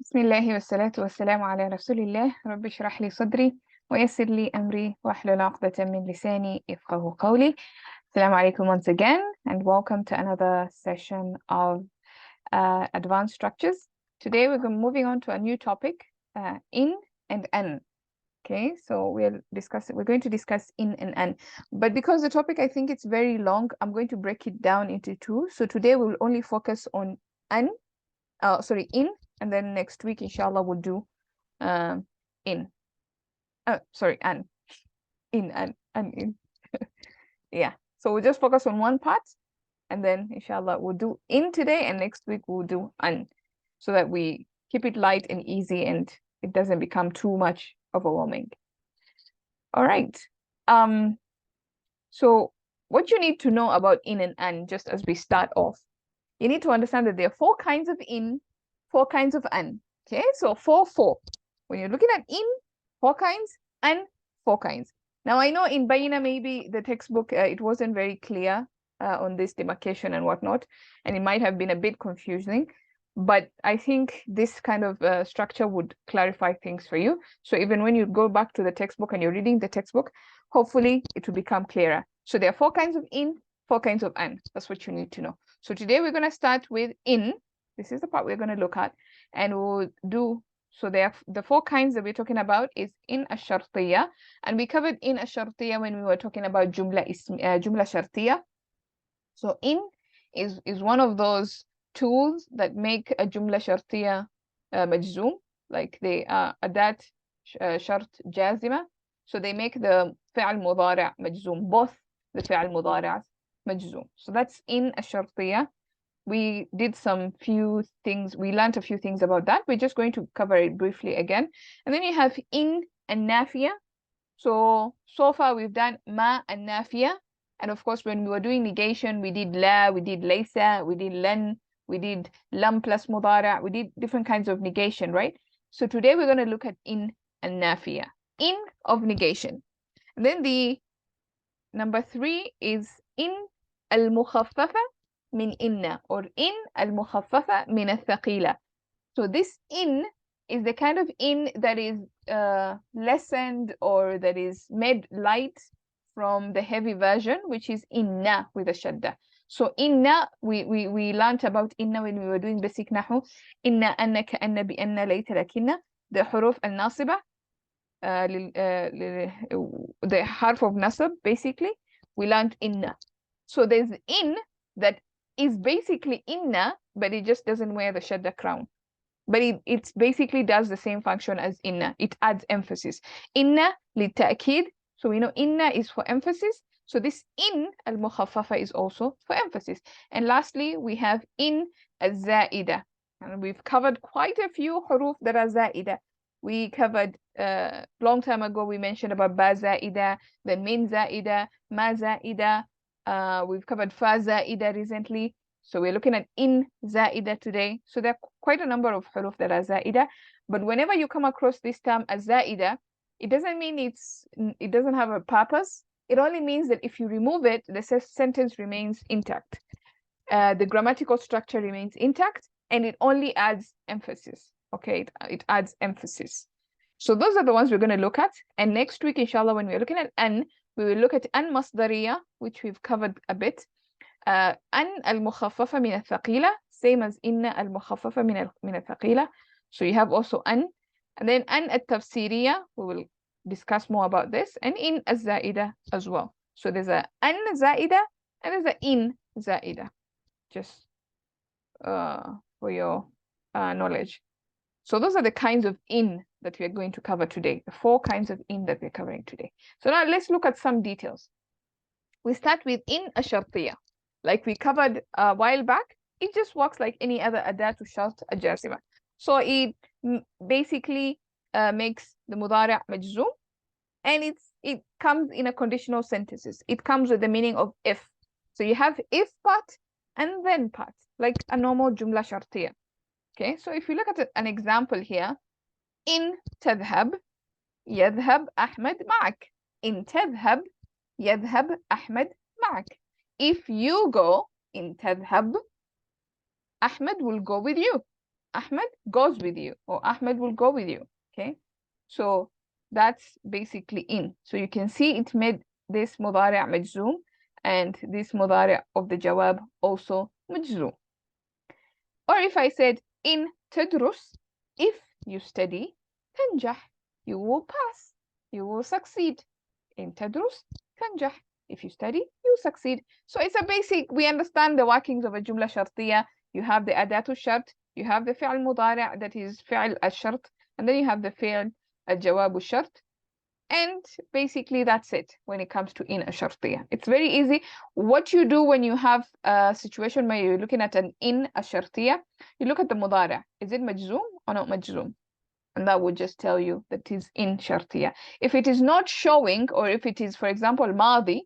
بسم الله والصلاة والسلام على رسول الله. رب اشرح لي صدري ويسر لي أمري واحلل عقدة من لساني يفقهوا قولي. Assalamu alaikum once again, and welcome to another session of advanced structures. Today we're moving on to a new topic, in and an. Okay, so we're going to discuss in and an. But because the topic, I think it's very long, I'm going to break it down into two. So today we'll only focus on an, in, and then next week, inshallah, we'll do in. Sorry, an. In, and in. Yeah, so we'll just focus on one part, and then inshallah we'll do in today, and next week we'll do an, so that we keep it light and easy and it doesn't become too much overwhelming. All right. So what you need to know about in and an, just as we start off, you need to understand that there are 4 kinds of in, 4 kinds of an. Okay, so 4. When you're looking at in, 4 kinds, and 4 kinds. Now I know in Bayina, maybe the textbook, it wasn't very clear on this demarcation and whatnot, and it might have been a bit confusing, but I think this kind of structure would clarify things for you. So even when you go back to the textbook and you're reading the textbook, hopefully it will become clearer. So there are 4 kinds of in, 4 kinds of an. That's what you need to know. So today we're going to start with in. This is the part we're going to look at, and we'll do. So there, the 4 kinds that we're talking about is in ash-shartiyya, and we covered in ash-shartiyya when we were talking about jumla shartiyya. So in is one of those tools that make a jumla shartiyya majzoom, like they are adat shart jazima. So they make the fi'al mudari' majzoom, both the fi'al mudari'as majzoom. So that's in ash-shartiyya. We did few things, we learned a few things about that. We're just going to cover it briefly again. And then you have in and nafiya. So far we've done ma and nafiya. And of course, when we were doing negation, we did la, we did laysa, we did lan, we did lam plus mudara', we did different kinds of negation, right? So today we're going to look at in and nafiya. In of negation. And then the number 3 is in al-mukhaffafa min inna, or in al-mukhaffafa min al-thaqila. So this in is the kind of in that is lessened or that is made light from the heavy version, which is inna with a shadda. So inna, we learned about inna when we were doing basic nahu. Inna, anna, ka'anna, bi'anna, layta, lakinna. The huruf al-nasiba, the harf of nasab, basically, we learned inna. So there's in that is basically inna, but it just doesn't wear the shadda crown. But it basically does the same function as inna. It adds emphasis. Inna li ta'kid. So we know inna is for emphasis. So this in al-mukhaffafa is also for emphasis. And lastly, we have in al-za'ida. And we've covered quite a few huruf that are za'ida. We covered long time ago, we mentioned about ba za'ida, then min za'ida, ma za'ida. We've covered fa za'ida recently. So we're looking at in za'ida today. So there are quite a number of huruf that are za'ida. But whenever you come across this term as za'ida, it doesn't mean it doesn't have a purpose. It only means that if you remove it, the sentence remains intact. The grammatical structure remains intact, and it only adds emphasis. Okay, it adds emphasis. So those are the ones we're going to look at. And next week, inshallah, when we're looking at an, we will look at an masdariya, which we've covered a bit. An al-mukhaffafa min al-thaqila, same as inna al-mukhaffafa min al-thaqila. So you have also an. And then an al-tafsiriya, we will discuss more about this. And in al-za'ida as well. So there's a an za'ida and there's a in za'ida. Just for your knowledge. So those are the kinds of in that we are going to cover today. The 4 kinds of in that we're covering today. So now let's look at some details. We start with in ash-shartiyya. Like we covered a while back, it just works like any other adatu shart ajazima. So it basically makes the mudari' majzoom, and it comes in a conditional sentences. It comes with the meaning of if. So you have if part and then part, like a normal jumla shartiyya. Okay, so if you look at an example here, in tadhhab, yadhhab Ahmed ma'ak. In tadhhab, yadhhab Ahmed ma'ak. If you go, in tadhhab, Ahmed will go with you. Ahmed goes with you, or Ahmed will go with you. Okay, so that's basically in. So you can see it made this مضارع مجزوم and this مضارع of the جواب also مجزوم. Or if I said in تدرس, if you study, تنجح, you will pass, you will succeed. in تدرس تنجح, if you study, you succeed. So it's a basic, we understand the workings of a جملة شرطية. You have the أداة الشرط, you have the فعل مضارع that is فعل الشرط, and then you have the فعل الجواب الشرط. And basically that's it when it comes to in a شرطية. It's very easy. What you do when you have a situation where you're looking at an in a شرطية, you look at the مضارع. Is it مجزوم or not مجزوم? And that would just tell you that it is in شرطية. If it is not showing, or if it is, for example, ماضي,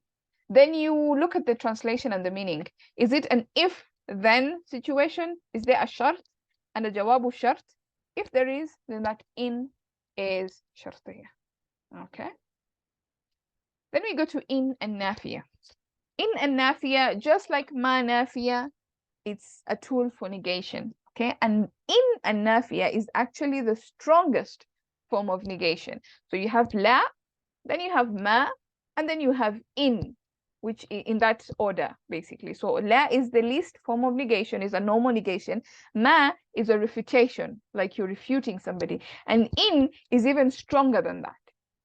then you look at the translation and the meaning. Is it an if-then situation? Is there a شرط and a جواب الشرط? If there is, then that in is شرطية. Okay. Then we go to in and نافية. In and نافية, just like ما نافية, it's a tool for negation. Okay, and in and نافية is actually the strongest form of negation. So you have لا, then you have ما, and then you have in, which in that order basically. So لا is the least form of negation, is a normal negation. ما is a refutation, like you're refuting somebody, and in is even stronger than that.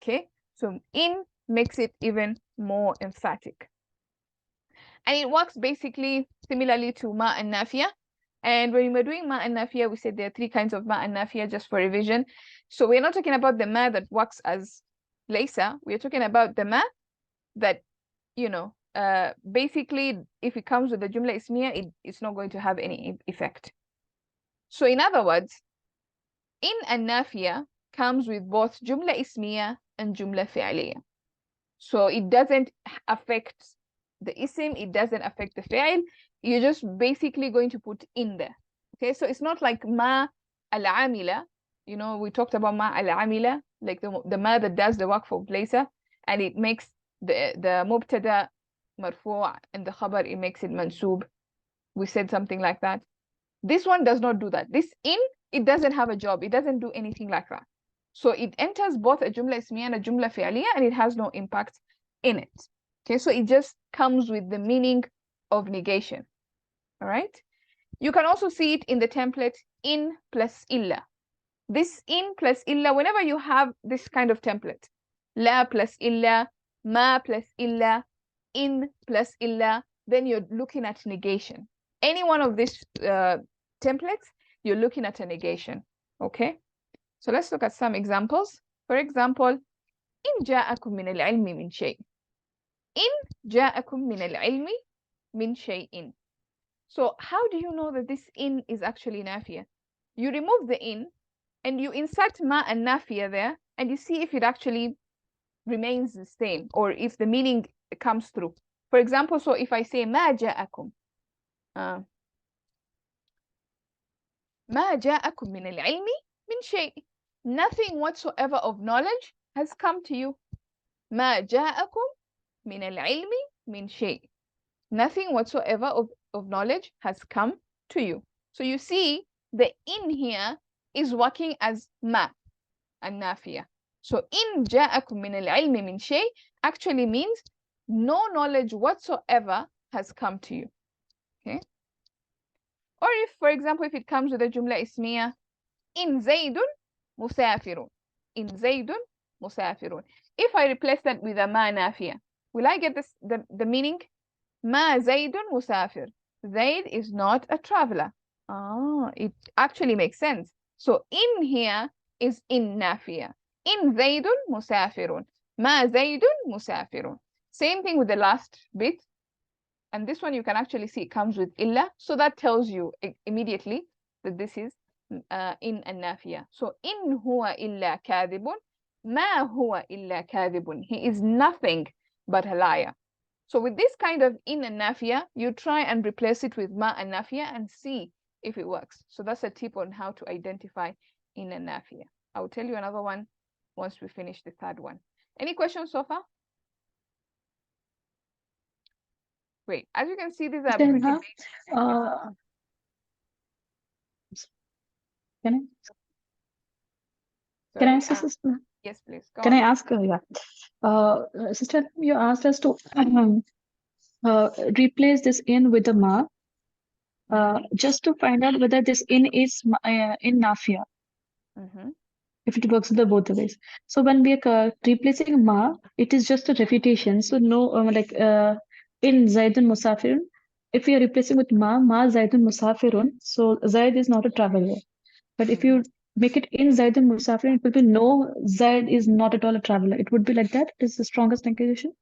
Okay, so in makes it even more emphatic. And it works basically similarly to ma and nafia. And when we're doing ma and nafia, we said there are three kinds of ma and nafia, just for revision. So we're not talking about the ma that works as laysa. We're talking about the ma that, you know, basically if it comes with the jumla ismiya, it's not going to have any effect. So in other words, in and nafia comes with both jumla ismiya and jumla fi'liya. So it doesn't affect the isim, it doesn't affect the fi'l. You're just basically going to put in there. Okay, so it's not like ma al-amila. You know, we talked about ma al-amila, like the ma that does the work for laysa, and it makes the mubtada marfu' and the khabar, it makes it mansub. We said something like that. This one does not do that. This in, it doesn't have a job. It doesn't do anything like that. So it enters both a jumla ismiya and a jumla fi'liya, and it has no impact in it. Okay, so it just comes with the meaning of negation. All right. You can also see it in the template in plus illa. This in plus illa, whenever you have this kind of template, la plus illa, ma plus illa, in plus illa, then you're looking at negation. Any one of these templates, you're looking at a negation. Okay. So let's look at some examples. For example, إن جاءكم من العلم من شيء. إن جاءكم من العلم من شيء. So how do you know that this in is actually نافية? You remove the in and you insert ma and نافية there, and you see if it actually remains the same or if the meaning comes through. For example, so if I say ما جاءكم, ما جاءكم من العلم من شيء. Nothing whatsoever of knowledge has come to you. ما جاءكم من العلم من شيء. Nothing whatsoever of knowledge has come to you. So you see, the in here is working as ma and nafia. So in جاءكم من العلم من شيء actually means no knowledge whatsoever has come to you. Okay. Or if, for example, if it comes with a jumla ismiya, in زيد مسافر. In زيد مسافر. If I replace that with a ma nafia, will I get this the meaning? ما زيد مسافر. Zaid is not a traveler. It actually makes sense. So in here is in nafia. In زيد مسافر. ما زيد مسافر. Same thing with the last bit. And this one you can actually see it comes with illa. So that tells you immediately that this is in and nafia. So in huwa illa kadhibun. Ma huwa illa kadhibun. He is nothing but a liar. So with this kind of in and nafia, you try and replace it with ma and nafia and see if it works. So that's a tip on how to identify in and nafia. I'll tell you another one once we finish the third one. Any questions so far? Great. As you can see, these are pretty basic. Can I Sorry. ask a sister? Yes, please. Go Can I on. ask? Sister, you asked us to replace this in with the ma, just to find out whether this in is in nafia, Mm-hmm. if it works in the both the ways. So when we are replacing ma, it is just a repetition. So no, in Zaidun Musafirun, if we are replacing with ma Zaidun Musafirun, so Zaid is not a traveler. But if Mm-hmm. you make it in Zaidun Musafirun, it will be no, Zaid is not at all a traveler. It would be like that. It is the strongest negation.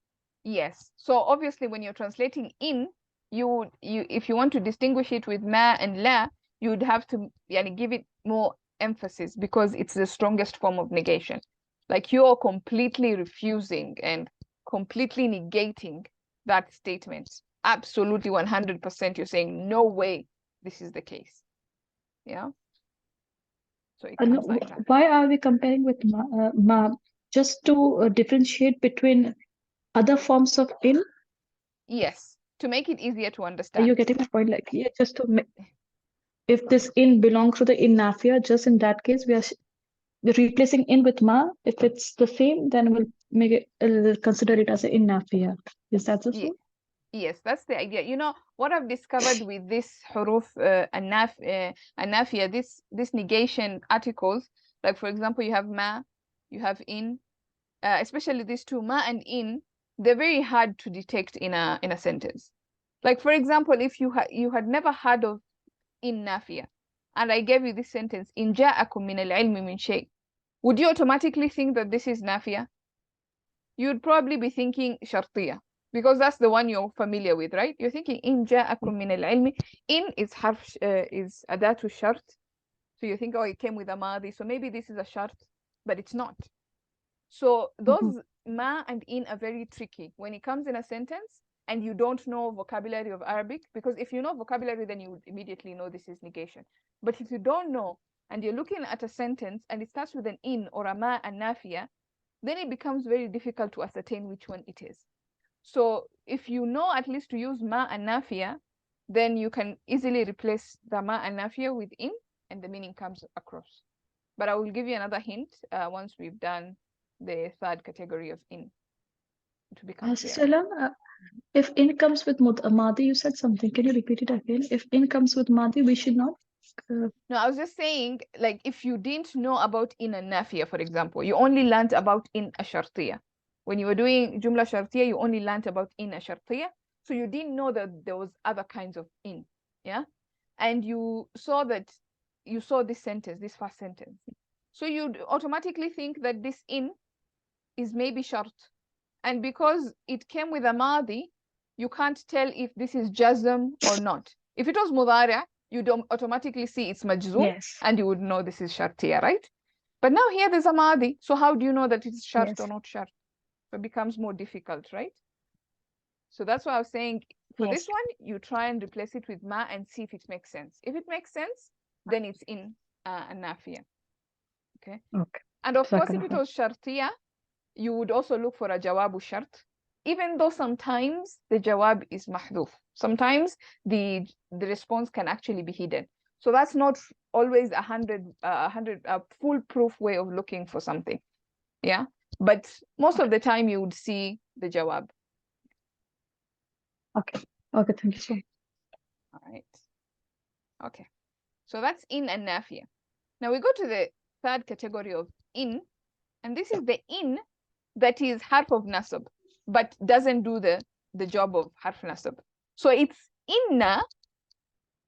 Yes. So obviously, when you're translating in, you if you want to distinguish it with ma and la, you would have to give it more emphasis because it's the strongest form of negation. Like you're completely refusing and completely negating that statement. Absolutely 100%. You're saying no way this is the case. Yeah. So it comes like that. Why are we comparing with ma? Just to differentiate between other forms of in? Yes. To make it easier to Are understand. you getting my point? Like, yeah, just to if this in belongs to the in nafia, just in that case, we're replacing in with ma. If it's the same, then we'll consider it as an in nafia. Is that the same? Yes, that's the idea. You know, what I've discovered with this huruf anafia, this negation articles, like for example, you have ma, you have in, especially these two, ma and in, they're very hard to detect in a sentence. Like for example, if you had never heard of in nafia, and I gave you this sentence, in ja'akum min al-ilmi min shay, would you automatically think that this is nafia? You'd probably be thinking shartiya because that's the one you're familiar with, right? You're thinking in ja'akum min al-ilmi. In is harf is adatu shart. So you think, oh, it came with a madi. So maybe this is a shart, but it's not. So those ma and in are very tricky when it comes in a sentence and you don't know vocabulary of Arabic, because if you know vocabulary, then you would immediately know this is negation. But if you don't know and you're looking at a sentence and it starts with an in or a ma and nafia, then it becomes very difficult to ascertain which one it is. So if you know at least to use ma and nafia, then you can easily replace the ma and nafia with in and the meaning comes across. But I will give you another hint once we've done the third category of in to become clearer. Sister, if in comes with madi, you said something. Can you repeat it again? If in comes with madi, we should not. No, I was just saying, like, if you didn't know about in and nafia, for example, you only learned about in a shartiya. When you were doing jumla shartiya, you only learned about in a shartiya. So you didn't know that there was other kinds of in, yeah? And you saw this sentence, this first sentence. So you'd automatically think that this in is maybe shart. And because it came with a madi, you can't tell if this is jazm or not. If it was mudari', you don't automatically see it's majzoom, Yes. and you would know this is shartiya, right? But now here there's a madi, so how do you know that it's shart or not shart? So it becomes more difficult, right? So that's why I was saying for this one, you try and replace it with ma and see if it makes sense. If it makes sense, then it's in a nafiya. Okay. And of course, if it was shartiya, you would also look for a jawabu shart, even though sometimes the jawab is mahduf. Sometimes the response can actually be hidden. So that's not always a foolproof way of looking for something. Yeah. But most of the time you would see the jawab. Okay, thank you so much. All right. Okay. So that's in and nafiya. Now we go to the third category of in, and this is the in that is harf of nasab, but doesn't do the job of harf nasab. So it's inna,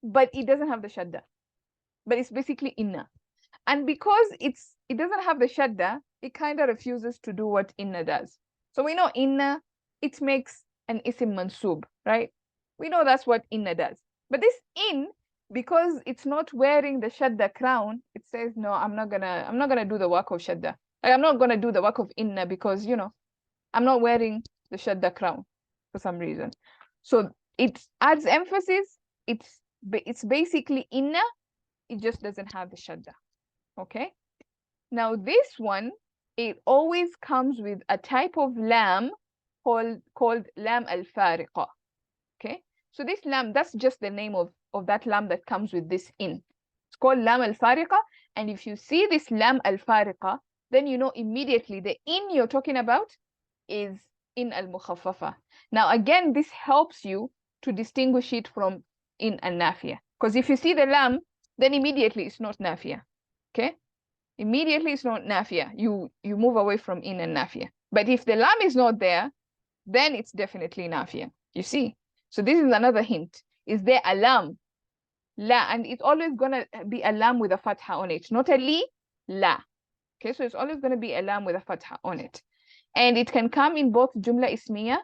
but it doesn't have the shadda. But it's basically inna. And because it doesn't have the shadda, it kind of refuses to do what inna does. So we know inna, it makes an isim mansub, right? We know that's what inna does. But this in, because it's not wearing the shadda crown, it says, no, I'm not gonna do the work of shadda. Like, I'm not gonna do the work of inna because, I'm not wearing the shadda crown for some reason. So it adds emphasis. It's basically inna, it just doesn't have the shadda. Okay. Now this one, it always comes with a type of lam called lam al-fariqa. Okay. So this lam, that's just the name of that lam that comes with this in. It's called lam al-fariqa. And if you see this lam al-fariqa, then you know immediately the in you're talking about is in al-mukhaffafa. Now again, this helps you to distinguish it from in al-nafiya. Because if you see the lam, then immediately it's not nafiya. Okay? Immediately it's not nafiya. You move away from in and nafiya. But if the lam is not there, then it's definitely nafiya. You see? So this is another hint. Is there a lam? La, and it's always gonna be a lam with a fatha on it, not a li, la. Okay, so it's always gonna be a lam with a fatha on it. And it can come in both jumla ismiya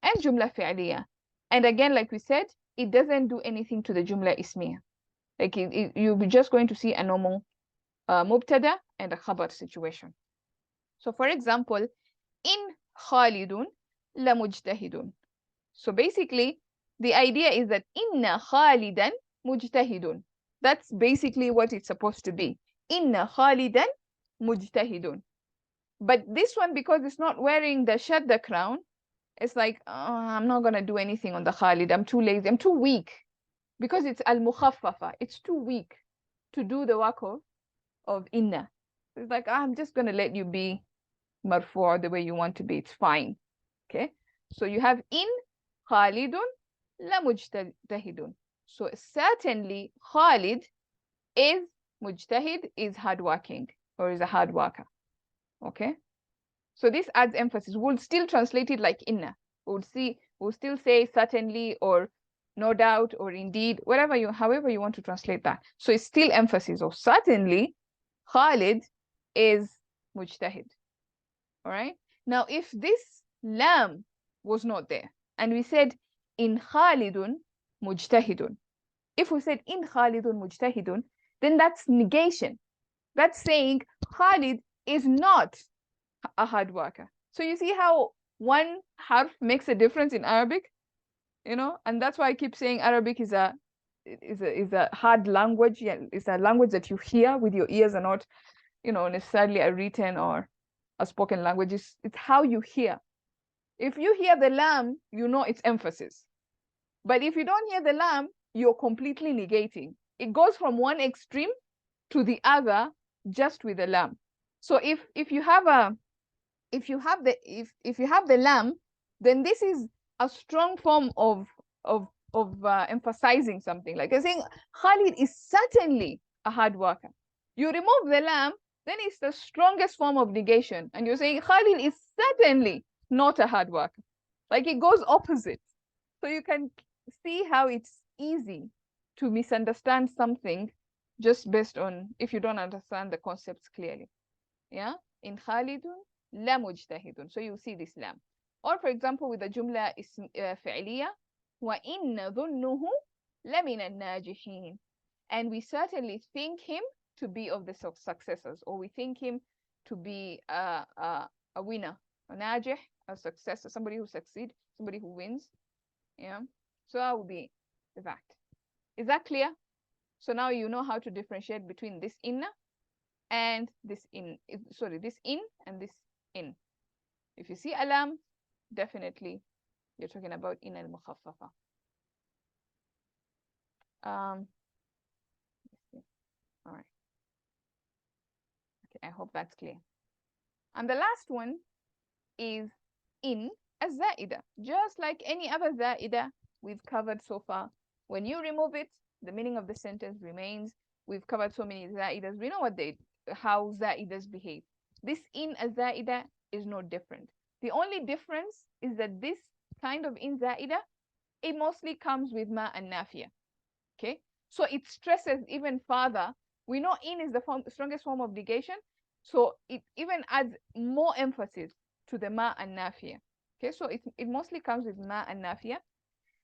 and jumla fi'liya. And again, like we said, it doesn't do anything to the jumla ismiya. Like you'll be just going to see a normal mubtada and a khabar situation. So for example, in Khalidun la mujtahidun. So basically, the idea is that inna Khalidan mujtahidun. That's basically what it's supposed to be. Inna Khalidan mujtahidun. But this one, because it's not wearing the shadda crown, it's like, I'm not going to do anything on the Khalid. I'm too lazy. I'm too weak. Because it's al-mukhaffafa. It's too weak to do the work of inna. It's like, I'm just going to let you be marfu' the way you want to be. It's fine. Okay? So you have in Khalidun la mujtahidun. So certainly Khalid is mujtahid, is hardworking, or is a hard worker. Okay? So this adds emphasis. We'll still translate it like inna. We'll still say certainly or no doubt or indeed, however you want to translate that. So it's still emphasis. Or certainly Khalid is mujtahid. All right. Now, if this lam was not there, and we said in Khalidun mujtahidun, if we said in Khalidun mujtahidun, then that's negation. That's saying Khalid is not a hard worker. So you see how one harf makes a difference in Arabic, and that's why I keep saying Arabic is a hard language. Yeah, it's a language that you hear with your ears and not, necessarily a written or a spoken language. It's how you hear. If you hear the lam, you know it's emphasis. But if you don't hear the lam, you're completely negating. It goes from one extreme to the other just with the lam. So if you have the lam, then this is a strong form of emphasizing something. Like you're saying, Khalid is certainly a hard worker. You remove the lam, then it's the strongest form of negation. And you're saying Khalid is certainly not a hard worker. Like it goes opposite. So you can see how it's easy to misunderstand something just based on if you don't understand the concepts clearly. Yeah? In Khalidun la mujtahidun. So you see this lam. Or for example, with the jumla fi'liya, wa inna dhunnuhu la min al-najihin. And we certainly think him to be of the successors, or we think him to be a winner, a najih, a successor, somebody who succeeds, somebody who wins. Yeah. So that would be that. Is that clear? So now you know how to differentiate between this inna and this in. This in and this in. If you see alam, definitely you're talking about in al-mukhaffafa. All right. Okay, I hope that's clear. And the last one is in az-za'ida. Just like any other za'ida we've covered so far. When you remove it, the meaning of the sentence remains. We've covered so many za'idas. We know how za'idas behave. This in az-za'ida is no different. The only difference is that this kind of in za'ida, it mostly comes with ma and nafiya. Okay, so it stresses even further. We know in is the strongest form of negation, so it even adds more emphasis to the ma and nafiya. Okay, so it mostly comes with ma and nafiya.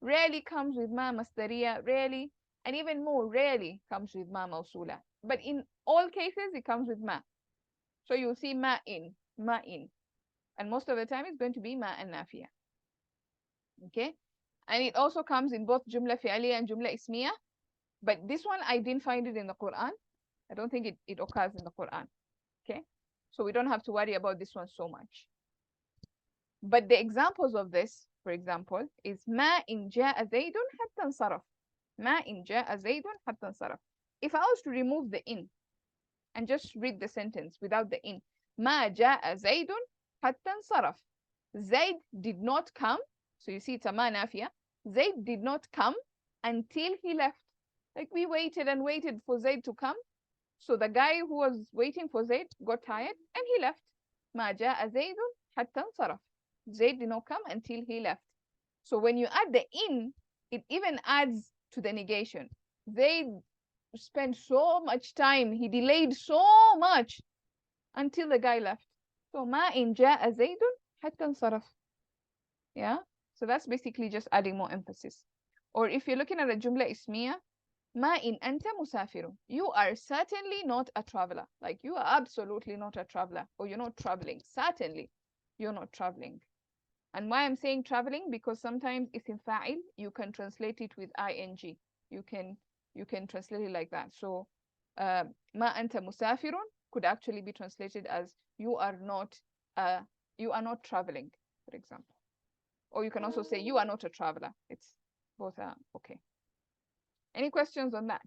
Rarely comes with ma masdariya, rarely, and even more rarely comes with ma mawsula. But in all cases, it comes with ma. So you'll see ma in. And most of the time, it's going to be ma and nafiya. Okay, and it also comes in both jumla fi'aliya and jumla ismiya. But this one, I didn't find it in the Quran. I don't think it occurs in the Quran. Okay, so we don't have to worry about this one so much. But the examples of this, for example, is ma in ja'a zaydun hatta saraf. Ma in ja'a zaydun hatta saraf. If I was to remove the in and just read the sentence without the in, ما جاء زيد حتى انصرف. Zaid did not come. So you see it's a ma nafiya. Zaid did not come until he left. Like we waited and waited for Zaid to come. So the guy who was waiting for Zaid got tired and he left. ما جاء زيد حتى انصرف. Zaid did not come until he left. So when you add the in, it even adds to the negation. Zaid spent so much time, he delayed so much until the guy left. So ما إن جاء زيد حتى انصرف. Yeah, so that's basically just adding more emphasis. Or if you're looking at a jumla ismiya, ما إن أنت مسافر, you are certainly not a traveler. Like you are absolutely not a traveler, or you're not traveling. Certainly you're not traveling. And why I'm saying traveling, because sometimes it's in fa'il, you can translate it with ing. You can translate it like that. So ما أنت مسافر could actually be translated as you are not traveling, for example. Or you can also say you are not a traveler. It's both are okay. Any questions on that?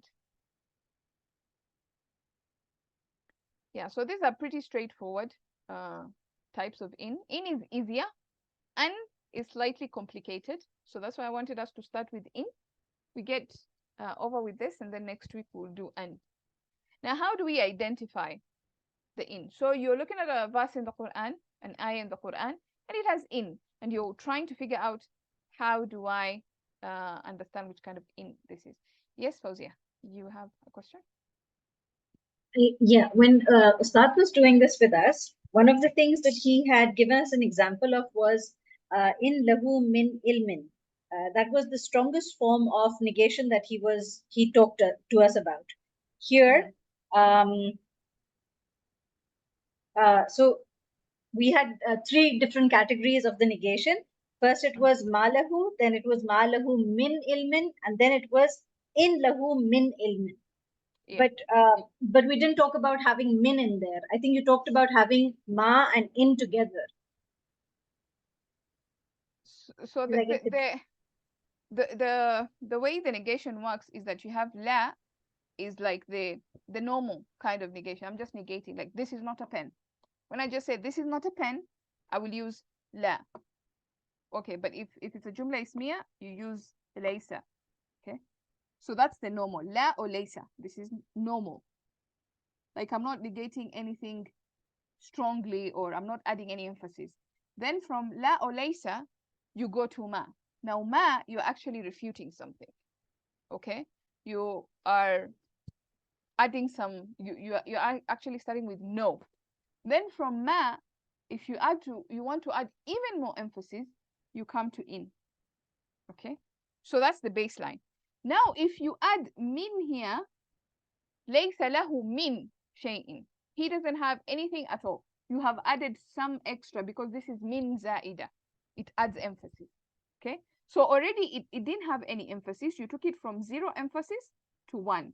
Yeah, so these are pretty straightforward types of in. In is easier. An is slightly complicated. So that's why I wanted us to start with in. We get over with this, and then next week we'll do an. Now, how do we identify the in? So you're looking at a verse in the Quran, an ayah in the Quran, and it has in, and you're trying to figure out how do I understand which kind of in this is. Yes, Fauzia, you have a question? Yeah, when Ustad was doing this with us, one of the things that he had given us an example of was in lahu min ilmin. That was the strongest form of negation that he talked to us about. Here, so we had three different categories of the negation. First, it was malahu, then it was malahu min ilmin, and then it was in lahu min ilmin. Yeah. But we didn't talk about having min in there. I think you talked about having ma and in together. So Like the way the negation works is that you have la is like the normal kind of negation. I'm just negating, like this is not a pen. When I just say this is not a pen, I will use la. Okay, but if it's a jumla ismiya, you use laysa. Okay, so that's the normal, la or laysa. This is normal. Like I'm not negating anything strongly, or I'm not adding any emphasis. Then from la or laysa, you go to ma. Now ma, you're actually refuting something. Okay, you are adding some. You're actually starting with no. Then from ma, if you want to add even more emphasis, you come to in. Okay, so that's the baseline. Now, if you add min here, ليس له min شيء. He doesn't have anything at all. You have added some extra because this is min zaida. It adds emphasis. Okay, so already it didn't have any emphasis. You took it from 0 emphasis to 1.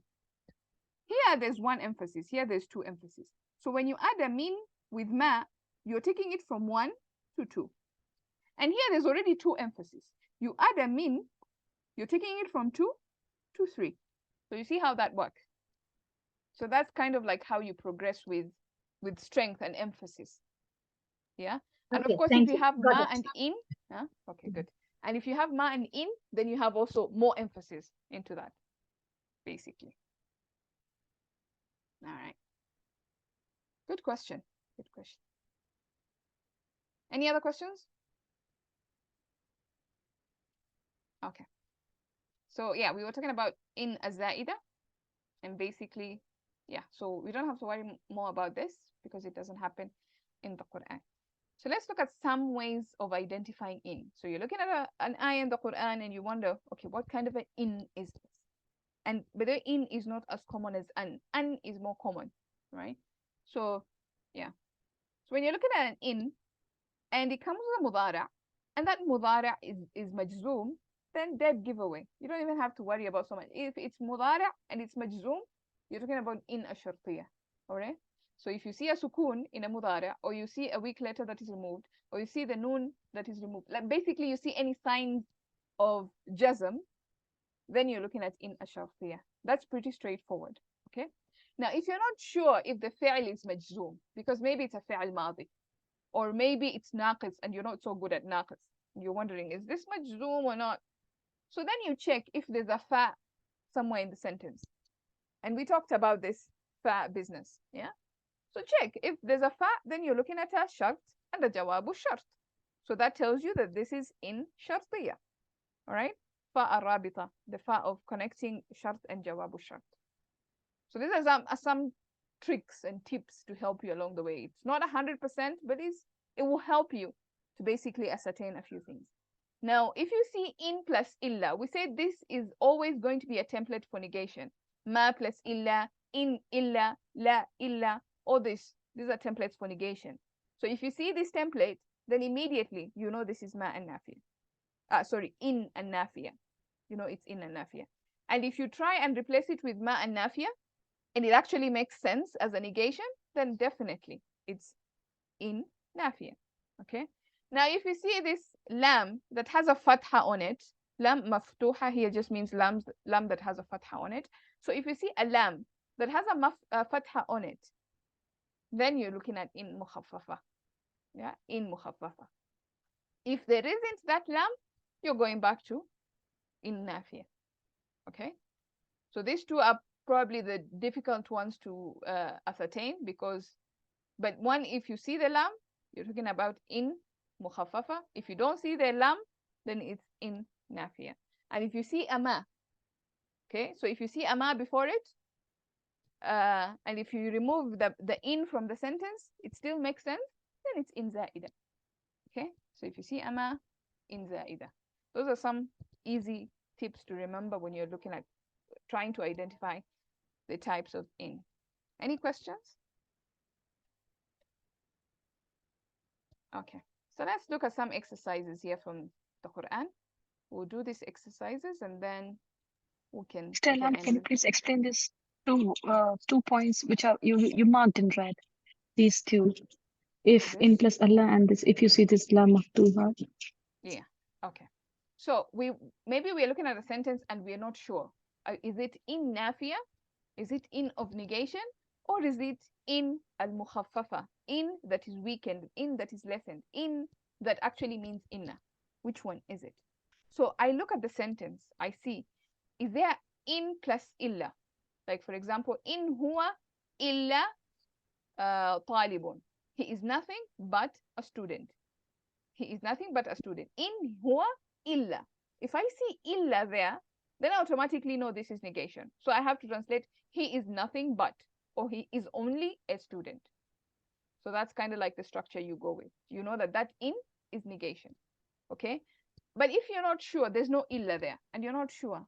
Here there's 1 emphasis. Here there's 2 emphasis. So when you add a min with ma, you're taking it from 1 to 2. And here there's already 2 emphasis. You add a min, you're taking it from 2 to 3. So you see how that works. So that's kind of like how you progress with strength and emphasis. Yeah. And okay, of course, if you have Got ma it. and in, okay, good. And if you have ma and in, then you have also more emphasis into that, basically. All right. Good question. Good question. Any other questions? Okay. So yeah, we were talking about in azaida, and basically, yeah. So we don't have to worry more about this because it doesn't happen in the Quran. So let's look at some ways of identifying in. So you're looking at an ayah in the Quran and you wonder, okay, what kind of an in is this? And but the in is not as common as an. An is more common, right? So yeah. So when you're looking at an in and it comes with a mudara, and that mudara is majzoom, then dead giveaway. You don't even have to worry about so much. If it's mudara and it's majzoom, you're talking about in a shartiyah. All right? So if you see a sukun in a mudara, or you see a weak letter that is removed, or you see the noon that is removed, like basically you see any signs of jazm, then you're looking at in a shartiyah. That's pretty straightforward. Okay. Now, if you're not sure if the fi'l is majzoom, because maybe it's a fi'l madi, or maybe it's naqis and you're not so good at naqis, you're wondering, is this majzoom or not? So then you check if there's a fa somewhere in the sentence. And we talked about this fa business. Yeah. So check if there's a fa, then you're looking at a shart and a jawabu shart. So that tells you that this is in shartiya. All right. Fa arabita, the fa of connecting shart and jawabu shart. So these are some tricks and tips to help you along the way. It's not 100%, but it will help you to basically ascertain a few things. Now, if you see in plus illa, we say this is always going to be a template for negation. Ma plus illa, in illa, la illa, all these are templates for negation. So if you see this template, then immediately you know this is ma and nafiya. Sorry, in and nafiya. You know it's in and nafiya. And if you try and replace it with ma and nafiya, and it actually makes sense as a negation, then definitely it's in nafiya. Okay. Now, if you see this lam that has a fatha on it, lam maftuha here just means lam that has a fatha on it. So if you see a lam that has a fatha on it, then you're looking at in mukhaffafa. Yeah, in mukhaffafa. If there isn't that lam, you're going back to in nafiya. Okay. So these two are probably the difficult ones to ascertain but one, if you see the lam, you're talking about in mukhaffafa. If you don't see the lam, then it's in nafiya. And if you see ama, okay, so if you see ama before it, and if you remove the in from the sentence, it still makes sense, then it's in zaida. Okay, so if you see ama, in zaida. Those are some easy tips to remember when you're looking at trying to identify the types of in. Any questions? Okay, so let's look at some exercises here from the Quran. We'll do these exercises and then we can Stella, end can you this. please explain this two points which are you marked in red? These two. If in This? plus Allah and this, if you see this la maftuha. Yeah, okay. So maybe we're looking at a sentence and we're not sure. Is it in nafiya? Is it in of negation? Or is it in al-mukhaffafa? In that is weakened, in that is lessened, in that actually means inna. Which one is it? So I look at the sentence, I see, is there in plus illa? Like for example, in huwa illa talibun. He is nothing but a student. He is nothing but a student. In huwa illa. If I see illa there, then I automatically know this is negation. So I have to translate he is nothing but, or he is only a student. So that's kind of like the structure you go with. You know that in is negation. Okay. But if you're not sure, there's no illa there, and you're not sure.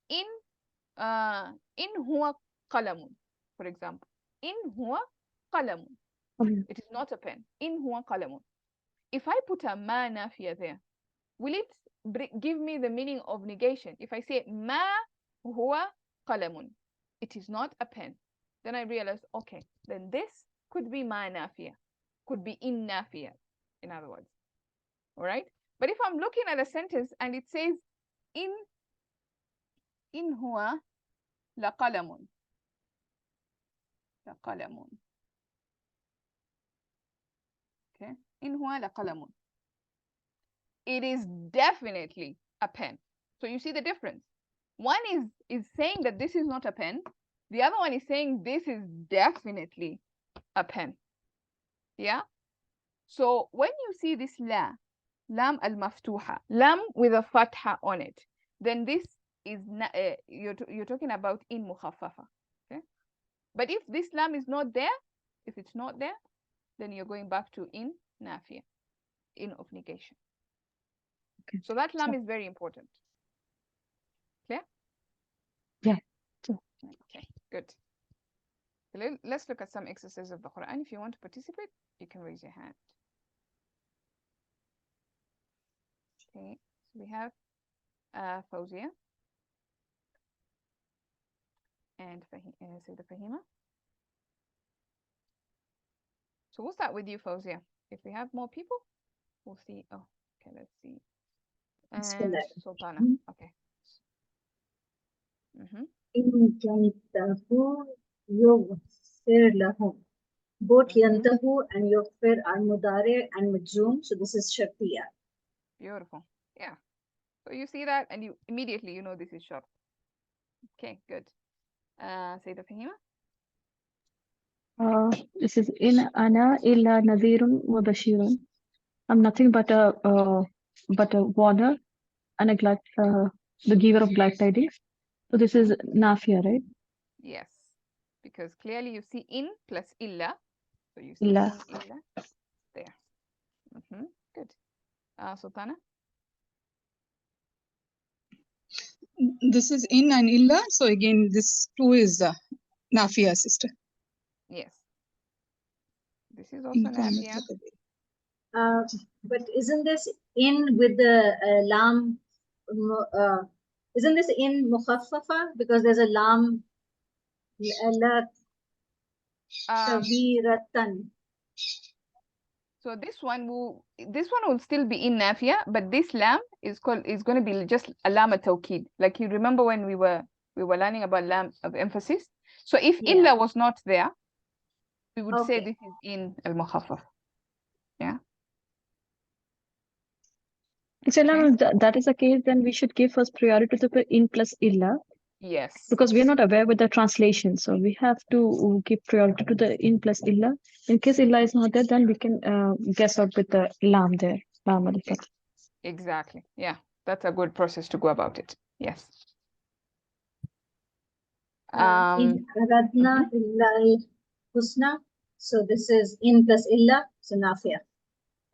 In huwa qalamun, for example. In huwa qalamun. It is not a pen. In huwa qalamun. If I put a ma nafiya there, will it give me the meaning of negation? If I say ma huwa qalamun, it is not a pen. Then I realize, okay, then this could be ma nafiya, could be in nafiya, in other words. All right. But if I'm looking at a sentence and it says in huwa laqalamun, laqalamun. Okay. In huwa laqalamun. It is definitely a pen. So you see the difference. One is saying that this is not a pen. The other one is saying this is definitely a pen. Yeah. So when you see this lam al-maftuha, lam with a fatha on it, then this is you're talking about in mukhaffafa. Okay. But if this lam is not there, if it's not there, then you're going back to in nafiya, in of negation. Okay. So that lam is very important. Clear? Yeah. Okay, good. Let's look at some exercises of the Quran. If you want to participate, you can raise your hand. Okay, so we have Fawzia and Sayyidah Fahima. So we'll start with you, Fawzia. If we have more people, we'll see. Oh, okay, let's see. And Sultana. Okay. إن كيده يغفر لهم. Both ينتهوا and يغفر are مضارع and مجزوم. So this is شرطية. Beautiful. Yeah. So you see that and you immediately you know this is short. Okay, good. Sayyida Fahima? This is in ana illa nadhirun wa bashirun. I'm nothing but a warner and a glad the giver of glad tidings. So this is Nafia, right? Yes. Because clearly you see in plus illa. So you see Illa. in illa there. Good. Sultana? This is in and illa. So again, this two is Nafia, sister. Yes. This is also Nafia. But isn't this in with the lam? Isn't this in mukhaffafa? Because there's a lam. La kabiratan. So this one will still be in Nafia, but this lam is going to be just a lam at-tawkid. Like you remember when we were learning about lam of emphasis. So if illa was not there, we would say this is in al-mukhaffaf. Yeah. So that is the case, then we should give first priority to the in plus illa. Yes. Because we are not aware with the translation. So we have to give priority to the in plus illa. In case illa is not there, then we can guess out with the lam there. Lam al-fath. Exactly. Yeah. That's a good process to go about it. Yes. In aradna illa husna. So this is in plus illa. So nafia.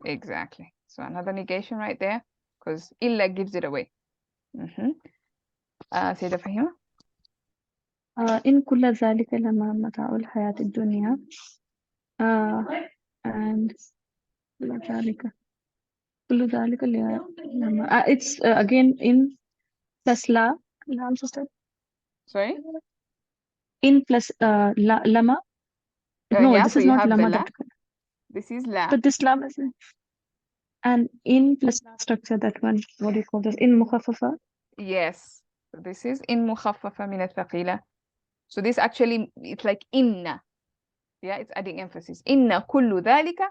Exactly. So another negation right there, because illa gives it away. Sayyida Fahima? In kulla zalika lama mata'ul hayat ad-dunya. And kulla zalika. Kullu zalika lama. It's again in plus la. Lam, sister. Sorry? In plus lama. No, Yeah, this so is you not have the lama. la. This is la. But this lam is and in plus la structure, that one, what do you call this? In mukhaffafa? Yes. So this is in mukhaffafa min al-thaqila. So this actually, it's like inna. Yeah, it's adding emphasis. Inna kullu dhalika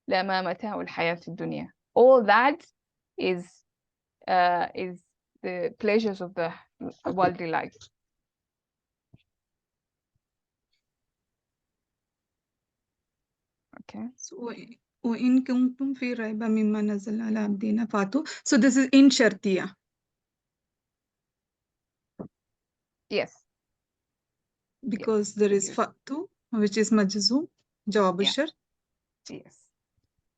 lama mata'u al-hayat ad-dunya. All that is the pleasures of the worldly life. Okay. So in kuntum fi raiba mimma nazalna ala abdina fatu. So this is in shartiya. Yes. Because there is fatu, which is majzum, jawab al-shart. Yes.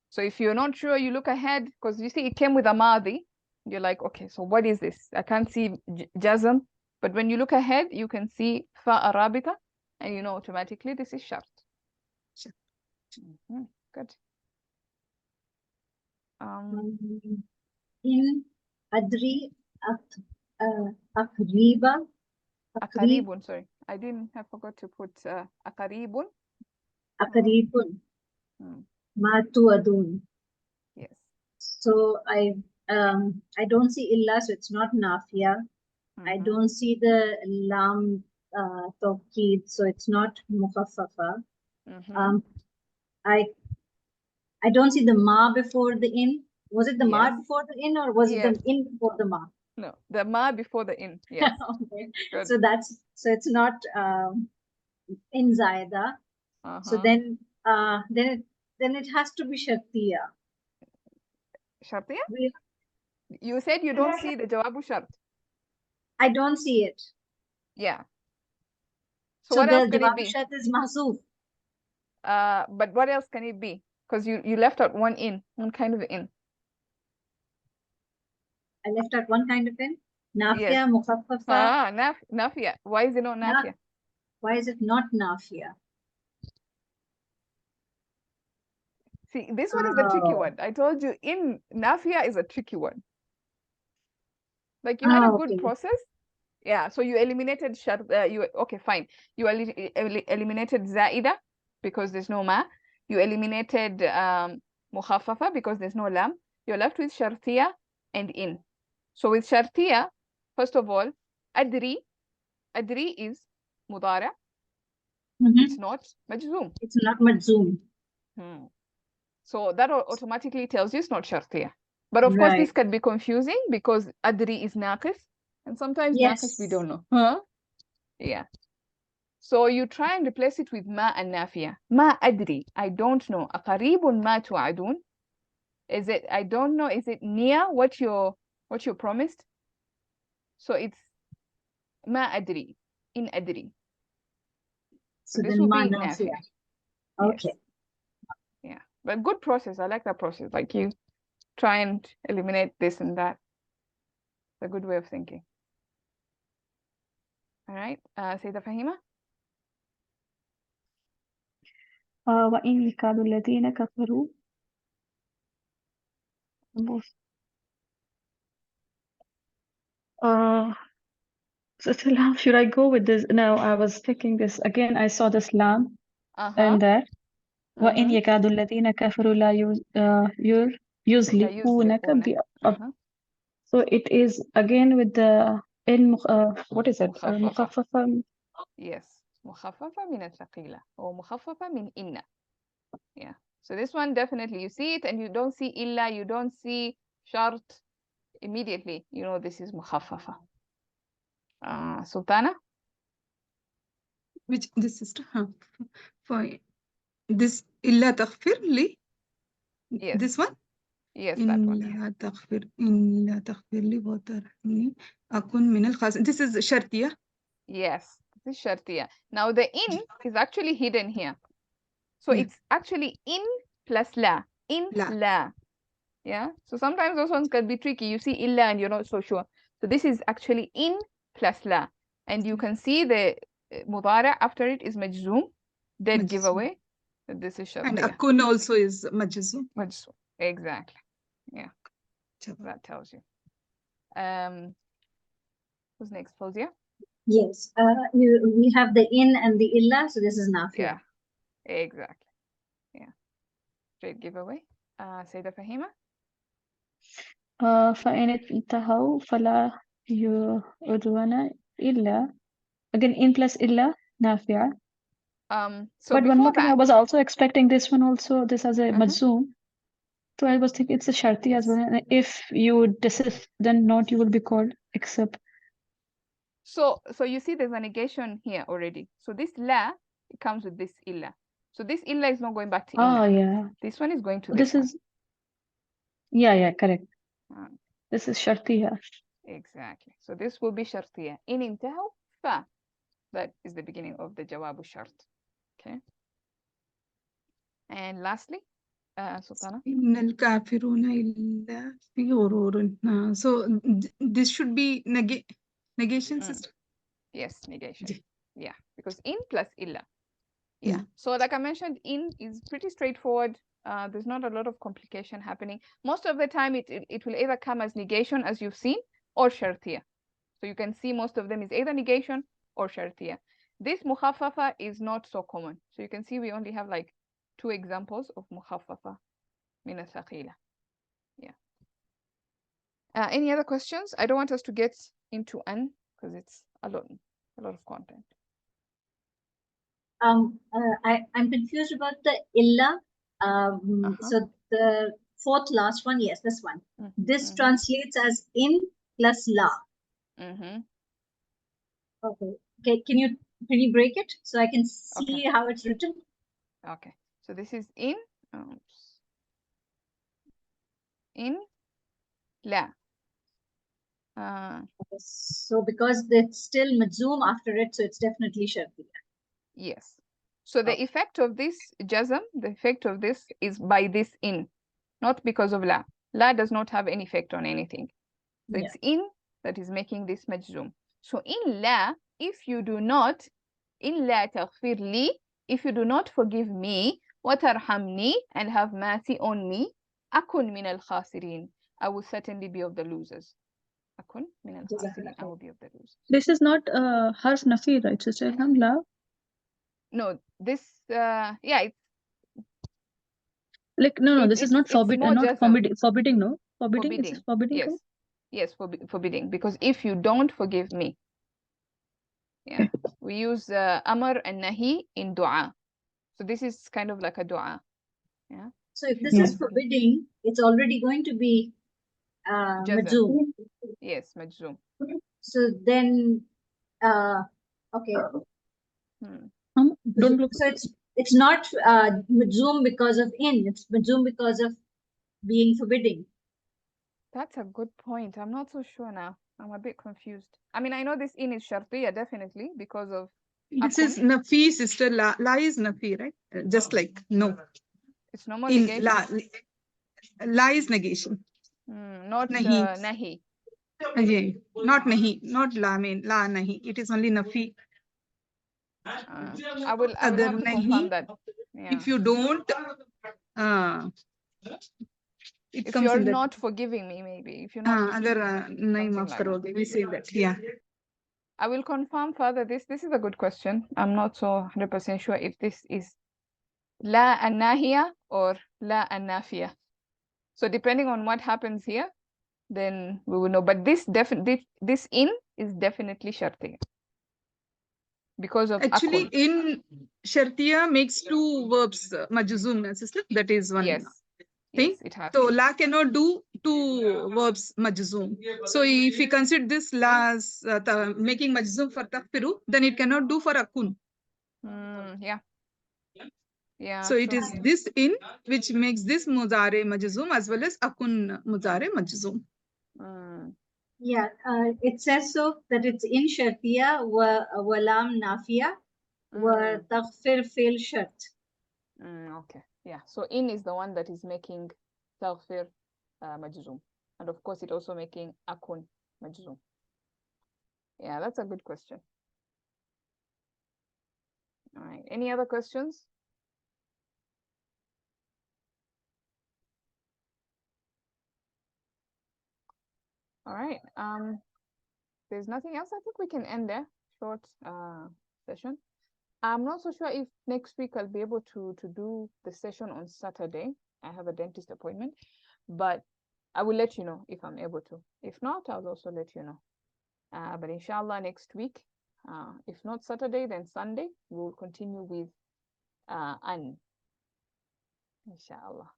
So if you're not sure, you look ahead, because you see it came with a madi. You're like, okay, so what is this? I can't see jazm. But when you look ahead, you can see fa arabita, and you know automatically this is shart. Good. In adri akriba. Akaribun, sorry. I forgot to put akaribun. Akaribun. Ma tuadun. Yes. So I don't see illa, so it's not nafia. I don't see the lam tawkid, so it's not mukhaffafa. I don't see the ma before the in. Was it the ma before the in, or was it the in before the ma? No, the ma before the in. Yes. Okay. Good. So it's not in zaida. So then it has to be shartiya. Shartiya? You said you don't see the jawabu shart. I don't see it. Yeah. So what the else can it jawabu be? shart is mahzuf. But what else can it be? Because you left out one kind of in. I left out one kind of in. Nafia, mukhaffafa. Nafia. Why is it not nafia? Why is it not nafia? See, this one is the tricky one. I told you, in nafia is a tricky one. Like you had a good process. Yeah, so you eliminated shart. Okay, fine. You eliminated zaida because there's no ma. You eliminated mukhaffafa because there's no lam. You're left with shartiya and in. So with shartiya, first of all, adri is mudara. It's not majzoom. It's not majzoom. So that automatically tells you it's not shartiya. But of course, this can be confusing because adri is naqis, and sometimes naqis we don't know. Yeah. So you try and replace it with ma and nafiya. Ma adri, I don't know. Aqaribun ma tu'adun. Is it, I don't know, is it near what you promised? So it's ma adri, in adri. So this then will ma be nafiya. nafiya. Okay. Yes. Yeah. But good process. I like that process. Like you try and eliminate this and that. It's a good way of thinking. All right. Sayyida Fahima? وإن يكاد الذين كفروا so lam, should I go with this? No, I was thinking this again. I saw this lam and that وإن يكاد الذين كفروا لا يزلقونك so it is again with the what is it? مخففة. Yes, مخففة من الثقيلة or مخففة من إن. Yeah. So this one definitely you see it and you don't see illa, you don't see shart immediately. You know this is مخففة. Sultana? Which this is for this illa taghfir li. Yes. This one. Yes, that one. إن لا تغفر لي وترحمني أكون من الخاسرين. This is shartiya. Yes, this is shartiya. Now the in is actually hidden here. So it's actually in plus la. In la. Yeah. So sometimes those ones can be tricky. You see illa and you're not so sure. So this is actually in plus la. And you can see the mudara after it is majzoom. Dead giveaway. This is shartiya. And akun also is majzoom. Majzoom. Exactly. Yeah. That tells you. Who's next, Fawzia? Yes. We have the in and the illa, so this is nafiya. Yeah. Exactly. Yeah. Straight giveaway. Sayyida Fahima? فإن انتهوا فلا يعدون إلا again in plus إلا نافعة. So but one more thing, I was also expecting this one also, this as a majzoom. So I was thinking it's a sharti as well. And if you desist, then not you will be called except. So you see there's a negation here already. So this la, it comes with this illa. So this illa is not going back to inna. Yeah. This one is going to this one. is. Yeah, correct. This is shartiya. Exactly. So this will be shartiya. In intahu fa. That is the beginning of the jawabu shart. Okay. And lastly, Sultana? إن الكافرون إلا في غرور. So this should be negation, sister? Yes, negation. Yeah, because in plus illa. Yeah. So like I mentioned, in is pretty straightforward. There's not a lot of complication happening. Most of the time, it will either come as negation, as you've seen, or shartiya. So you can see most of them is either negation or shartiya. This mukhaffafa is not so common. So you can see we only have like 2 examples of mukhaffafa min al-thaqila. Yeah. Any other questions? I don't want us to get into an because it's a lot of content. I'm confused about the illa. So the fourth last one, yes, this one. This translates as in plus la. Okay. Can you break it so I can see how it's written? Okay. So this is in. In la. So because it's still majzoom after it, so it's definitely shartiya. Yes. So the effect of this jazm, the effect of this is by this in, not because of la. La does not have any effect on anything. So it's in that is making this majzoom. So in la, if you do not, in la taghfir li, if you do not forgive me, watarhamni, and have mercy on me, akun min al-khasirin, I will certainly be of the losers. Akun min al-khasirin, I will be of the losers. This is not harf nafi, right, sister? La? No, this, it's like no, this is not forbidden, not forbidding, no? Forbidding. Is it forbidding? Yes, forbidding, because if you don't forgive me, We use amr and nahi in dua. So this is kind of like a dua. Yeah. So if this is forbidding, it's already going to be Jazm. majzoom. Yes, majzoom. So then, okay. Don't look. So it's not majzoom because of in. It's majzoom because of being forbidding. That's a good point. I'm not so sure now. I'm a bit confused. I mean, I know this in is shartiya definitely because of This is nafi, sister. La is nafi, right? Just like no. it's normal In negation. la is negation. Not Nahi. nahi. Yeah. Not nahi. Not la. Mean la nahi. It is only nafi. I will have to confirm that. Yeah. If you don't, it if comes you're in that. not forgiving me, maybe if you're not. We say that. Yeah. I will confirm further. This is a good question. I'm not so 100% sure if this is la an-nahiya or la an-nafiya. So depending on what happens here, then we will know. But this in is definitely shartiya because of Actually, akun. in shartiya makes two verbs majzum, sister. That is one Yes. thing. Yes, it has. So la cannot do two verbs majzum. So if we consider this la as making majzum for takfiru, then it cannot do for akun. Yeah. Yeah. So it is this in which makes this mudare majzum as well as akun mudare majzum. Yeah, it says so that it's in shartiya wa lam nafiya wa taghfir fil shart. Okay. Yeah. So in is the one that is making taghfir majzum. And of course, it also making akun majzum. Yeah, that's a good question. All right. Any other questions? All right. There's nothing else. I think we can end there. Short session. I'm not so sure if next week I'll be able to do the session on Saturday. I have a dentist appointment, but I will let you know if I'm able to. If not, I'll also let you know. But inshallah, next week, if not Saturday, then Sunday, we'll continue with an. Inshallah.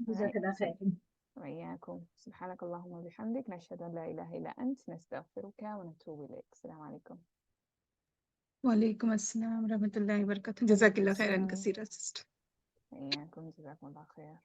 جزاك خير. وإياكم سبحانك اللهم وبحمدك نشهد أن لا إله إلا أنت نستغفرك ونتوب إليك. السلام عليكم. وعليكم السلام ورحمة الله وبركاته. جزاك الله خيرا كثيرا. وإياكم جزاكم الله خير.